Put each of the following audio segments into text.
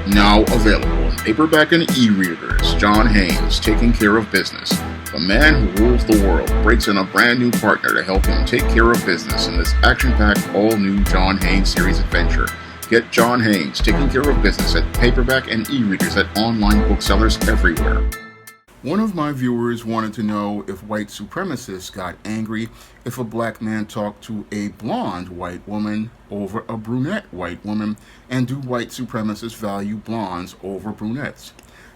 Now available in paperback and e-readers, John Haynes, Taking Care of Business. The man who rules the world breaks in a brand new partner to help him take care of business in this action-packed, all-new John Haynes series adventure. Get John Haynes, Taking Care of Business at paperback and e-readers at online booksellers everywhere. One of my viewers wanted to know if white supremacists got angry if a black man talked to a blonde white woman over a brunette white woman, and do white supremacists value blondes over brunettes?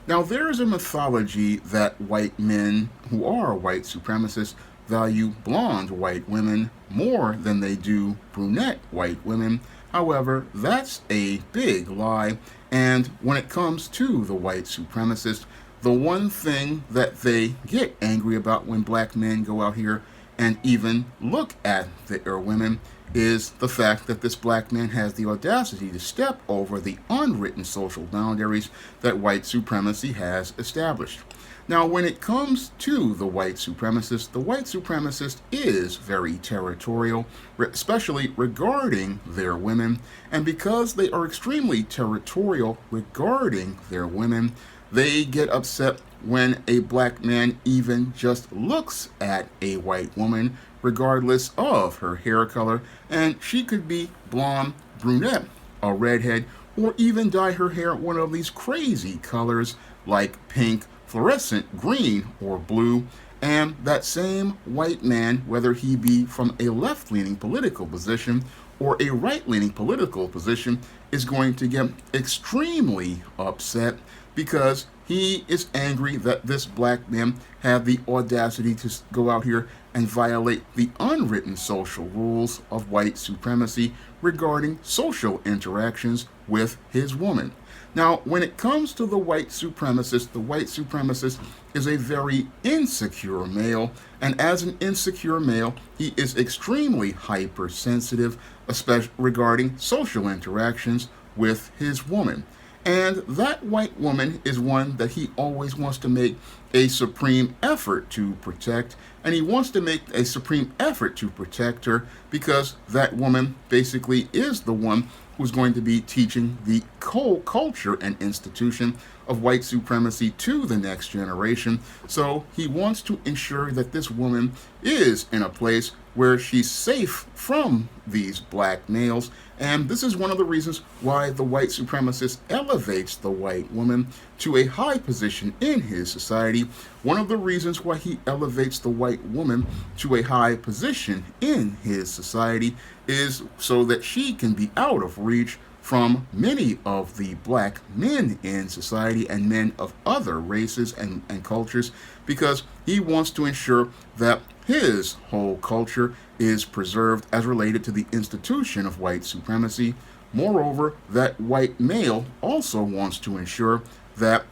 Now, there is a mythology that white men who are white supremacists value blonde white women more than they do brunette white women. However, that's a big lie, and when it comes to the white supremacists, the one thing that they get angry about when black men go out here and even look at their women is the fact that this black man has the audacity to step over the unwritten social boundaries that white supremacy has established. Now, when it comes to the white supremacist is very territorial, especially regarding their women. And because they are extremely territorial regarding their women, they get upset when a black man even just looks at a white woman, regardless of her hair color, and she could be blonde, brunette, a redhead, or even dye her hair one of these crazy colors like pink, fluorescent green, or blue. And that same white man, whether he be from a left-leaning political position or a right-leaning political position, is going to get extremely upset because he is angry that this black man had the audacity to go out here and violate the unwritten social rules of white supremacy regarding social interactions with his woman. Now, when it comes to the white supremacist is a very insecure male, and as an insecure male, he is extremely hypersensitive, especially regarding social interactions with his woman. And that white woman is one that he always wants to make a supreme effort to protect. And he wants to make a supreme effort to protect her because that woman basically is the one who's going to be teaching the culture and institution of white supremacy to the next generation. So he wants to ensure that this woman is in a place where she's safe from these black males. And this is one of the reasons why the white supremacist elevates the white woman to a high position in his society. One of the reasons why he elevates the white woman to a high position in his society is so that she can be out of reach from many of the black men in society and men of other races and cultures, because he wants to ensure that his whole culture is preserved as related to the institution of white supremacy. Moreover, that white male also wants to ensure that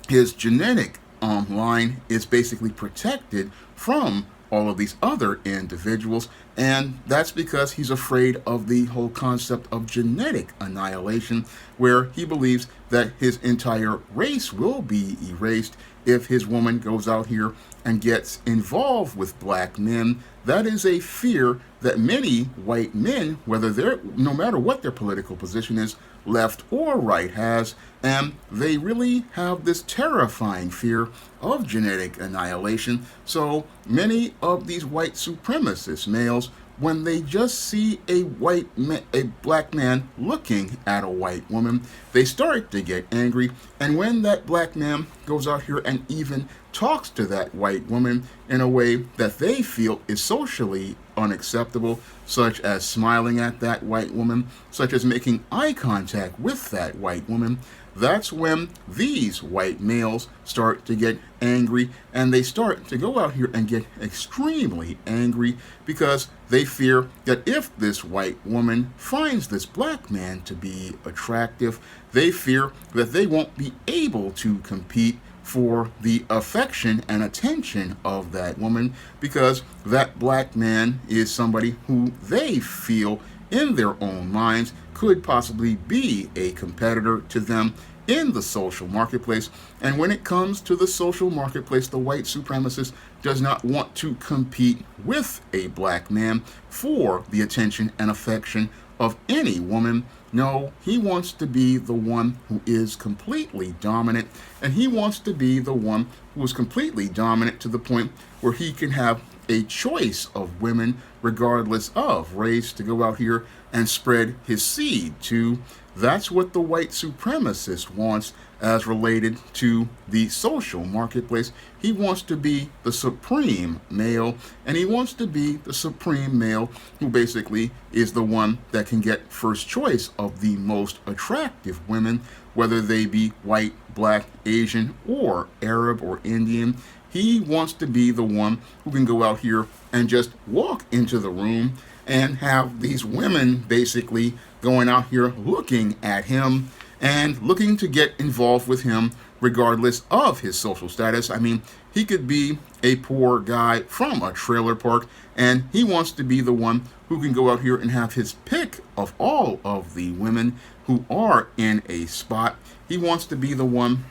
his genetic line is basically protected from all of these other individuals, and that's because he's afraid of the whole concept of genetic annihilation, where he believes that his entire race will be erased if his woman goes out here and gets involved with black men. That is a fear that many white men, no matter what their political position is, left or right, has, and they really have this terrifying fear of genetic annihilation. So many of these white supremacist males, when they just see a black man looking at a white woman, they start to get angry. And when that black man goes out here and even talks to that white woman in a way that they feel is socially unacceptable, such as smiling at that white woman, such as making eye contact with that white woman, that's when these white males start to get angry, and they start to go out here and get extremely angry because they fear that if this white woman finds this black man to be attractive, they fear that they won't be able to compete for the affection and attention of that woman, because that black man is somebody who they feel in their own minds could possibly be a competitor to them in the social marketplace. And when it comes to the social marketplace, the white supremacist does not want to compete with a black man for the attention and affection of any woman. No, he wants to be the one who is completely dominant, and he wants to be the one who is completely dominant to the point where he can have a choice of women, regardless of race, to go out here and spread his seed to. That's what the white supremacist wants as related to the social marketplace. He wants to be the supreme male, and he wants to be the supreme male who basically is the one that can get first choice of the most attractive women, whether they be white, black, Asian, or Arab or Indian. He wants to be the one who can go out here and just walk into the room and have these women basically going out here looking at him and looking to get involved with him regardless of his social status. I mean, he could be a poor guy from a trailer park, and he wants to be the one who can go out here and have his pick of all of the women who are in a spot. He wants to be the one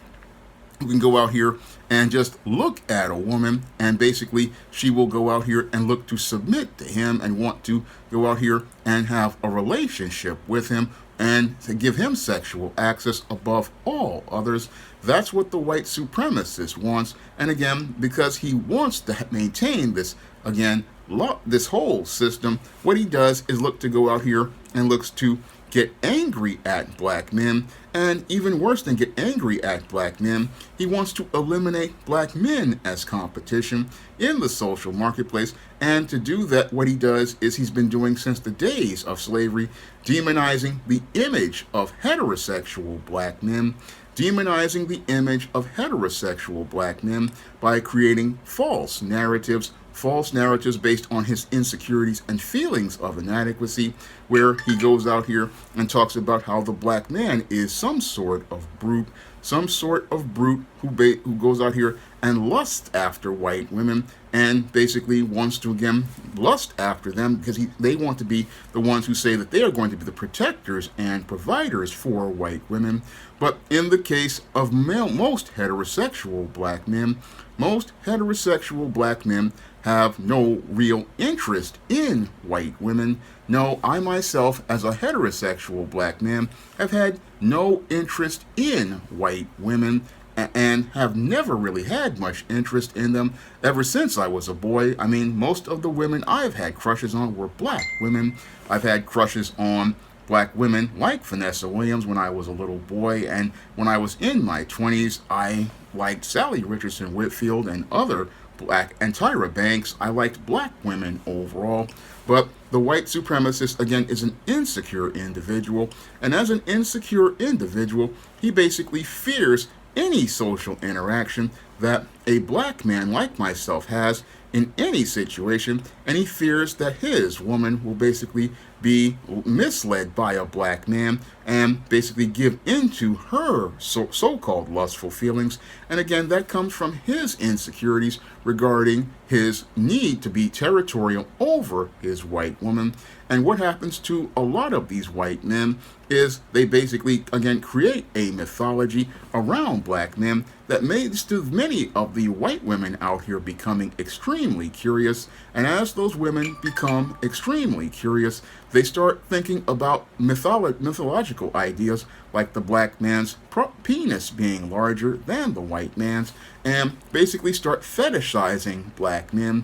who can go out here and just look at a woman, and basically she will go out here and look to submit to him and want to go out here and have a relationship with him and to give him sexual access above all others. That's what the white supremacist wants. And again, because he wants to maintain this, again, this whole system, what he does is look to go out here and looks to get angry at black men, and even worse than get angry at black men, he wants to eliminate black men as competition in the social marketplace. And to do that, what he does is he's been doing since the days of slavery, demonizing the image of heterosexual black men, demonizing the image of heterosexual black men by creating false narratives based on his insecurities and feelings of inadequacy, where he goes out here and talks about how the black man is some sort of brute who goes out here and lusts after white women, and basically wants to again lust after them because they want to be the ones who say that they are going to be the protectors and providers for white women. But in the case of most heterosexual black men have no real interest in white women. No, I myself, as a heterosexual black man, have had no interest in white women and have never really had much interest in them ever since I was a boy. I mean, most of the women I've had crushes on were black women. I've had crushes on black women like Vanessa Williams when I was a little boy, and when I was in my 20s, I liked Sally Richardson Whitfield and other black, and Tyra Banks. I liked black women overall. But the white supremacist, again, is an insecure individual, and as an insecure individual, he basically fears any social interaction that a black man like myself has in any situation, and he fears that his woman will basically be misled by a black man and basically give into her so-called lustful feelings. And again, that comes from his insecurities regarding his need to be territorial over his white woman. And what happens to a lot of these white men is they basically, again, create a mythology around black men that leads to many of the white women out here becoming extremely curious. And as those women become extremely curious, they start thinking about mythological ideas like the black man's penis being larger than the white man's, and basically start fetishizing black men,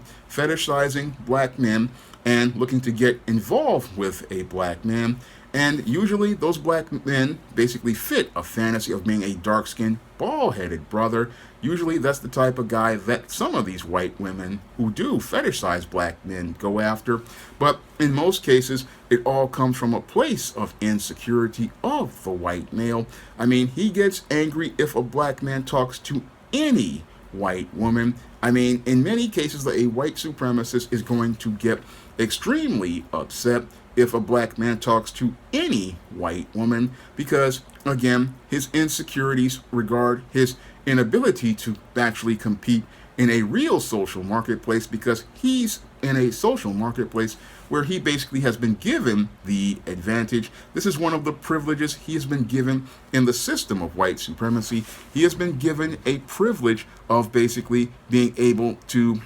and looking to get involved with a black man. And usually those black men basically fit a fantasy of being a dark-skinned, bald-headed brother. Usually that's the type of guy that some of these white women who do fetishize black men go after. But in most cases, it all comes from a place of insecurity of the white male. I mean, he gets angry if a black man talks to any white woman. I mean, in many cases, a white supremacist is going to get extremely upset if a black man talks to any white woman, because again, his insecurities regard his inability to actually compete in a real social marketplace, because he's in a social marketplace where he basically has been given the advantage. This is one of the privileges he has been given in the system of white supremacy. He has been given a privilege of basically being able to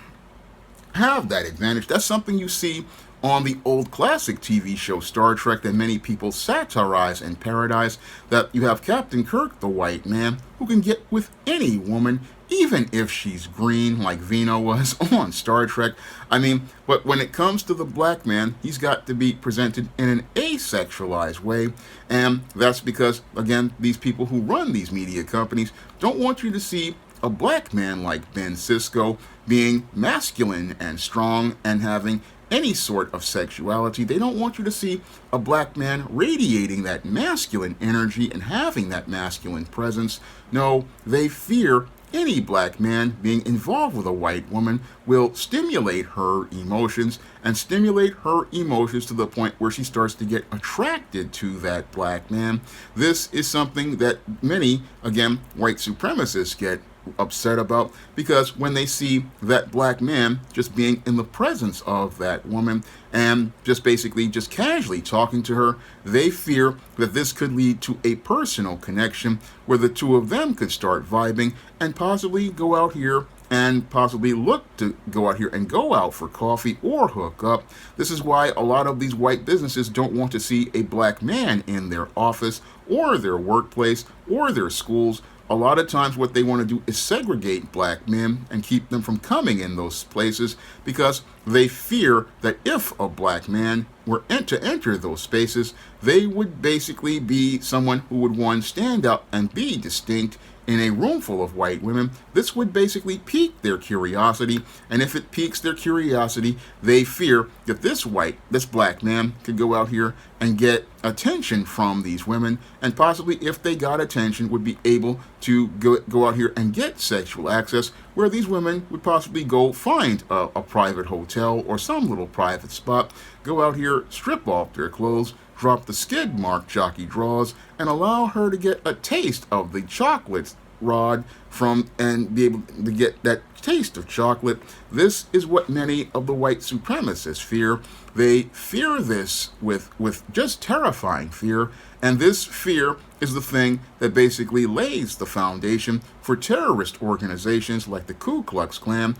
have that advantage. That's something you see on the old classic TV show Star Trek that many people satirize and parodize, that you have Captain Kirk, the white man, who can get with any woman, even if she's green like Vino was on Star Trek. I mean, but when it comes to the black man, he's got to be presented in an asexualized way, and that's because, again, these people who run these media companies don't want you to see a black man like Ben Sisko being masculine and strong and having any sort of sexuality. They don't want you to see a black man radiating that masculine energy and having that masculine presence. No, they fear any black man being involved with a white woman will stimulate her emotions and stimulate her emotions to the point where she starts to get attracted to that black man. This is something that many, again, white supremacists get upset about, because when they see that black man just being in the presence of that woman and just basically just casually talking to her, they fear that this could lead to a personal connection where the two of them could start vibing and possibly go out here and possibly look to go out here and go out for coffee or hook up. This is why a lot of these white businesses don't want to see a black man in their office or their workplace or their schools. A lot of times what they want to do is segregate black men and keep them from coming in those places, because they fear that if a black man were to enter those spaces, they would basically be someone who would, one, stand up and be distinct in a room full of white women. This would basically pique their curiosity, and if it piques their curiosity, they fear that this black man could go out here and get attention from these women, and possibly, if they got attention, would be able to go out here and get sexual access, where these women would possibly go find a private hotel or some little private spot, go out here, strip off their clothes, drop the skid mark jockey draws, and allow her to get a taste of the chocolate rod from, and be able to get that taste of chocolate. This is what many of the white supremacists fear. They fear this with just terrifying fear, and this fear is the thing that basically lays the foundation for terrorist organizations like the Ku Klux Klan,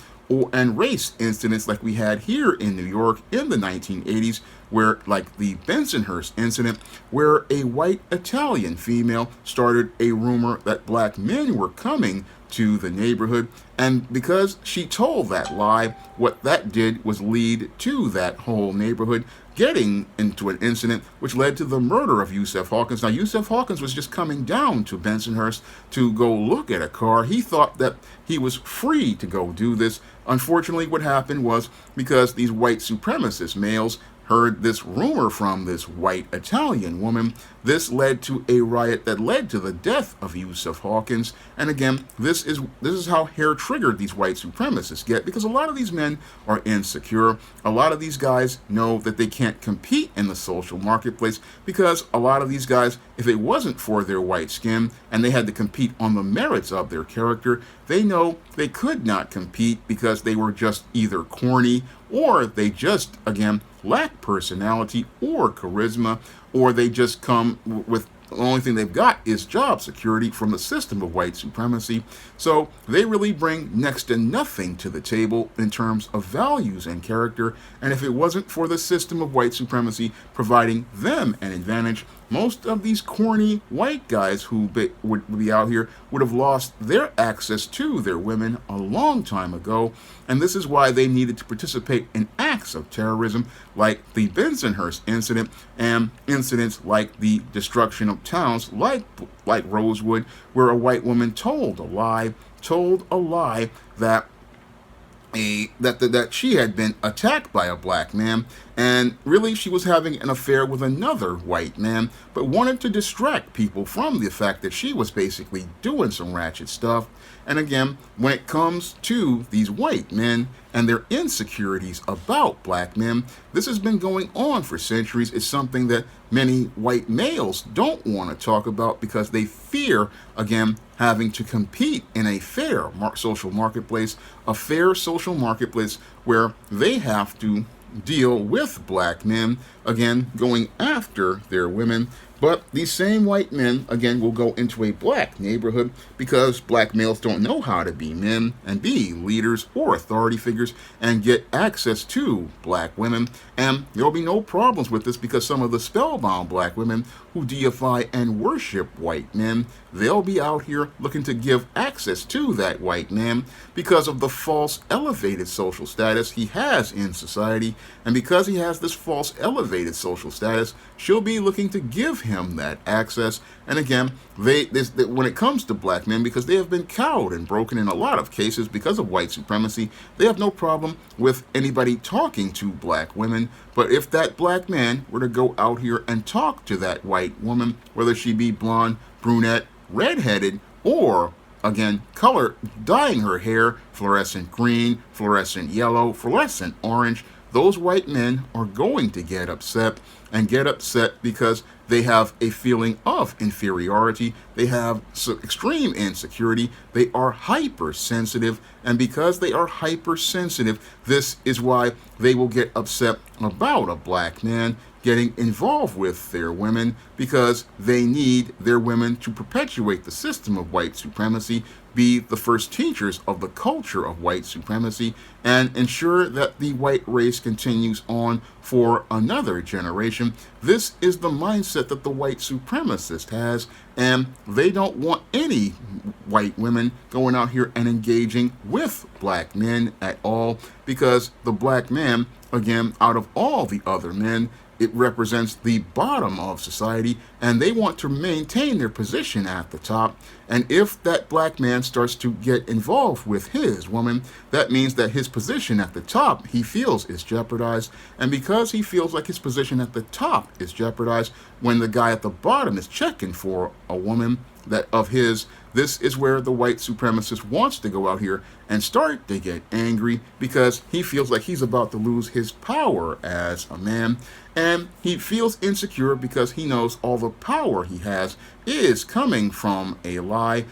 and race incidents like we had here in New York in the 1980s, where, like the Bensonhurst incident, where a white Italian female started a rumor that black men were coming to the neighborhood, and because she told that lie, what that did was lead to that whole neighborhood getting into an incident which led to the murder of Yusef Hawkins. Now, Yusef Hawkins was just coming down to Bensonhurst to go look at a car. He thought that he was free to go do this. Unfortunately, what happened was, because these white supremacist males heard this rumor from this white Italian woman, this led to a riot that led to the death of Yusef Hawkins. And again, this is how hair-triggered these white supremacists get, because a lot of these men are insecure. A lot of these guys know that they can't compete in the social marketplace, because a lot of these guys, if it wasn't for their white skin and they had to compete on the merits of their character, they know they could not compete because they were just either corny, or they just, again, lack personality or charisma, or they just come with, the only thing they've got is job security from the system of white supremacy. So they really bring next to nothing to the table in terms of values and character. And if it wasn't for the system of white supremacy providing them an advantage, most of these corny white guys who would be out here would have lost their access to their women a long time ago. And this is why they needed to participate in acts of terrorism like the Bensonhurst incident, and incidents like the destruction of towns like Rosewood, where a white woman told a lie that that she had been attacked by a black man, and really she was having an affair with another white man, but wanted to distract people from the fact that she was basically doing some ratchet stuff. And again, when it comes to these white men and their insecurities about black men, this has been going on for centuries. It's something that many white males don't want to talk about, because they fear, again, having to compete in a fair social marketplace, a fair social marketplace where they have to deal with black men again, going after their women. But these same white men, again, will go into a black neighborhood because black males don't know how to be men and be leaders or authority figures and get access to black women. And there will be no problems with this because some of the spellbound black women who deify and worship white men, they'll be out here looking to give access to that white man because of the false elevated social status he has in society. And because he has this false elevated social status, she'll be looking to give him that access. And again, when it comes to black men, because they have been cowed and broken in a lot of cases because of white supremacy, they have no problem with anybody talking to black women. But if that black man were to go out here and talk to that white woman, whether she be blonde, brunette, redheaded, or again, color, dyeing her hair fluorescent green, fluorescent yellow, fluorescent orange, those white men are going to get upset because they have a feeling of inferiority. They have extreme insecurity. They are hypersensitive. And because they are hypersensitive, this is why they will get upset about a black man getting involved with their women, because they need their women to perpetuate the system of white supremacy, be the first teachers of the culture of white supremacy, and ensure that the white race continues on for another generation. This is the mindset that the white supremacist has, and they don't want any white women going out here and engaging with black men at all, because the black man, again, out of all the other men, it represents the bottom of society, and they want to maintain their position at the top. And if that black man starts to get involved with his woman, that means that his position at the top, he feels, is jeopardized. And because he feels like his position at the top is jeopardized, when the guy at the bottom is checking for a woman that of his, this is where the white supremacist wants to go out here and start to get angry, because he feels like he's about to lose his power as a man. And he feels insecure because he knows all the power he has is coming from a lie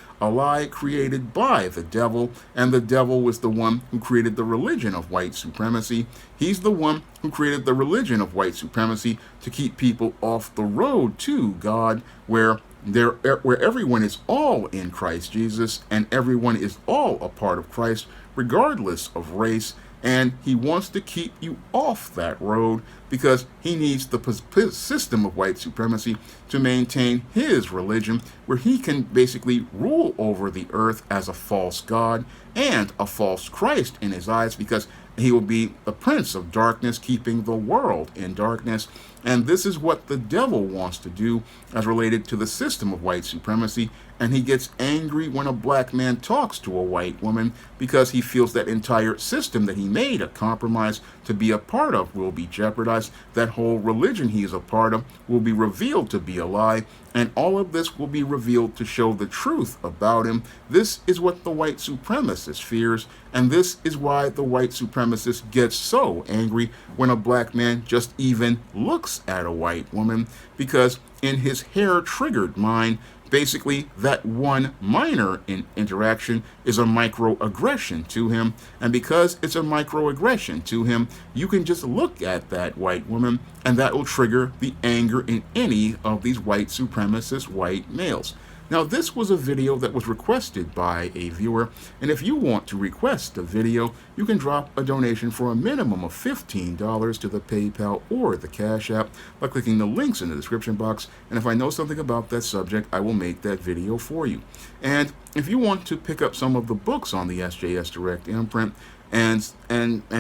created by the devil. And the devil was the one who created the religion of white supremacy. He's the one who created the religion of white supremacy to keep people off the road to God, where everyone is all in Christ Jesus and everyone is all a part of Christ, regardless of race. And he wants to keep you off that road because he needs the system of white supremacy to maintain his religion, where he can basically rule over the earth as a false god and a false Christ in his eyes, because he will be the prince of darkness, keeping the world in darkness. And this is what the devil wants to do as related to the system of white supremacy. And he gets angry when a black man talks to a white woman, because he feels that entire system that he made a compromise to be a part of will be jeopardized. That whole religion he is a part of will be revealed to be a lie. And all of this will be revealed to show the truth about him. This is what the white supremacist fears. And this is why the white supremacist gets so angry when a black man just even looks at a white woman, because in his hair-triggered mind, basically, that one minor interaction is a microaggression to him. And because it's a microaggression to him, you can just look at that white woman and that will trigger the anger in any of these white supremacist white males. Now, this was a video that was requested by a viewer, and if you want to request a video, you can drop a donation for a minimum of $15 to the PayPal or the Cash App by clicking the links in the description box, and if I know something about that subject, I will make that video for you. And if you want to pick up some of the books on the SJS Direct imprint, and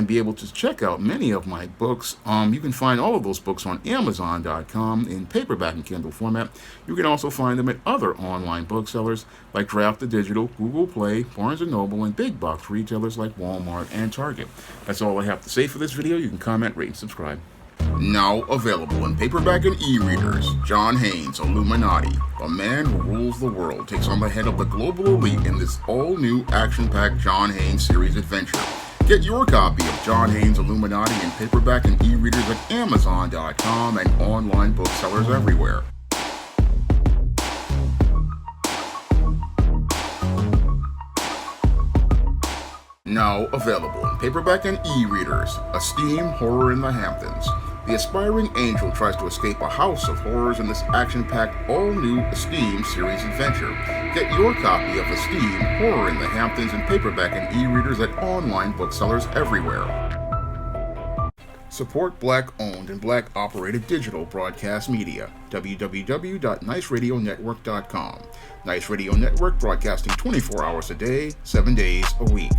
be able to check out many of my books. You can find all of those books on Amazon.com in paperback and Kindle format. You can also find them at other online booksellers like Draft the Digital, Google Play, Barnes & Noble, and big box retailers like Walmart and Target. That's all I have to say for this video. You can comment, rate, and subscribe. Now available in paperback and e-readers, John Haynes' Illuminati, the man who rules the world, takes on the head of the global elite in this all-new action-packed John Haynes series adventure. Get your copy of John Haynes' Illuminati in paperback and e-readers at Amazon.com and online booksellers everywhere. Now available in paperback and e-readers, Esteem Horror in the Hamptons. The aspiring angel tries to escape a house of horrors in this action-packed, all-new Esteem series adventure. Get your copy of Esteem, Horror in the Hamptons in paperback and e-readers at online booksellers everywhere. Support Black-owned and Black-operated digital broadcast media. www.niceradionetwork.com. Nice Radio Network, broadcasting 24 hours a day, 7 days a week.